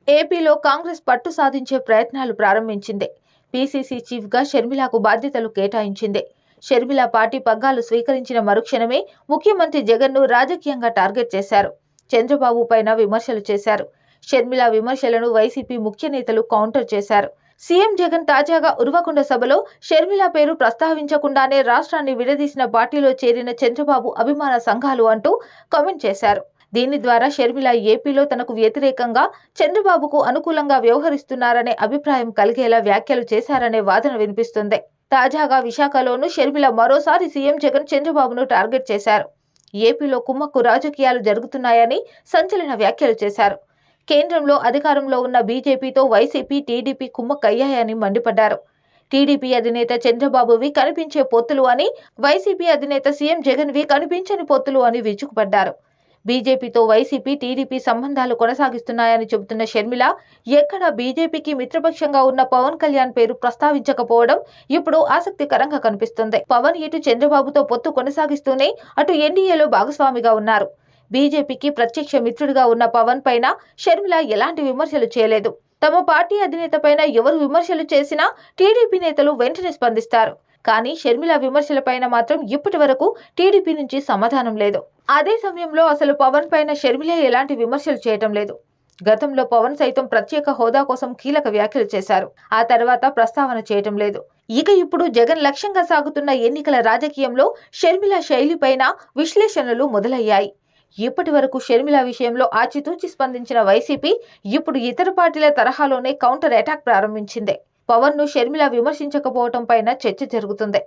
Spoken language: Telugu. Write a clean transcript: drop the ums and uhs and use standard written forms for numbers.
ఏపీలో కాంగ్రెస్ పట్టు సాధించే ప్రయత్నాలు ప్రారంభించింది. పీసీసీ చీఫ్గా షర్మిలకు బాధ్యతలు కేటాయించింది. షర్మిల పార్టీ పగ్గాలు స్వీకరించిన మరుక్షణమే ముఖ్యమంత్రి జగన్ను రాజకీయంగా టార్గెట్ చేశారు. చంద్రబాబు పైన విమర్శలు చేశారు. షర్మిల విమర్శలను వైసీపీ ముఖ్య నేతలు కౌంటర్ చేశారు. సీఎం జగన్ తాజాగా ఉరవకొండ సభలో షర్మిల పేరు ప్రస్తావించకుండానే రాష్ట్రాన్ని విడదీసిన పార్టీలో చేరిన చంద్రబాబు అభిమాన సంఘాలు అంటూ కామెంట్ చేశారు. దీని ద్వారా షర్మిల ఏపీలో తనకు వ్యతిరేకంగా చంద్రబాబుకు అనుకూలంగా వ్యవహరిస్తున్నారనే అభిప్రాయం కలిగేలా వ్యాఖ్యలు చేశారనే వాదన వినిపిస్తుంది. తాజాగా విశాఖలోనూ షర్మిల మరోసారి సీఎం జగన్ చంద్రబాబును టార్గెట్ చేశారు. ఏపీలో కుమ్మక్కు రాజకీయాలు జరుగుతున్నాయని సంచలన వ్యాఖ్యలు చేశారు. కేంద్రంలో అధికారంలో ఉన్న బీజేపీతో వైసీపీ, టీడీపీ కుమ్మక్కయ్యాయని మండిపడ్డారు. టీడీపీ అధినేత చంద్రబాబువి కనిపించే పొత్తులు అని, వైసీపీ అధినేత సీఎం జగన్వి కనిపించని పొత్తులు అని విరుచుకుపడ్డారు. బీజేపీతో వైసీపీ, టీడీపీ సంబంధాలు కొనసాగిస్తున్నాయని చెబుతున్న షర్మిల ఎక్కడా బీజేపీకి మిత్రపక్షంగా ఉన్న పవన్ కళ్యాణ్ పేరు ప్రస్తావించకపోవడం ఇప్పుడు ఆసక్తికరంగా కనిపిస్తుంది. పవన్ ఇటు చంద్రబాబుతో పొత్తు కొనసాగిస్తూనే అటు ఎన్డీఏలో భాగస్వామిగా ఉన్నారు. బీజేపీకి ప్రత్యక్ష మిత్రుడిగా ఉన్న పవన్ పైన షర్మిల ఎలాంటి విమర్శలు చేయలేదు. తమ పార్టీ అధినేత పైన ఎవరు విమర్శలు చేసినా టీడీపీ నేతలు వెంటనే స్పందిస్తారు. కానీ షర్మిల విమర్శలపైన మాత్రం ఇప్పటి వరకు టీడీపీ నుంచి సమాధానం లేదు. అదే సమయంలో అసలు పవన్ పైన షర్మిల ఎలాంటి విమర్శలు చేయటం లేదు. గతంలో పవన్ సైతం ప్రత్యేక హోదా కోసం కీలక వ్యాఖ్యలు చేశారు. ఆ తర్వాత ప్రస్తావన చేయటం లేదు. ఇక ఇప్పుడు జగన్ లక్ష్యంగా సాగుతున్న ఎన్నికల రాజకీయంలో షర్మిల శైలిపైన విశ్లేషణలు మొదలయ్యాయి. ఇప్పటి వరకు షర్మిల విషయంలో ఆచితూచి స్పందించిన వైసీపీ ఇప్పుడు ఇతర పార్టీల తరహాలోనే కౌంటర్ అటాక్ ప్రారంభించింది. పవన్ ను షర్మిల విమర్శించకపోవటం పైన చర్చ జరుగుతుంది.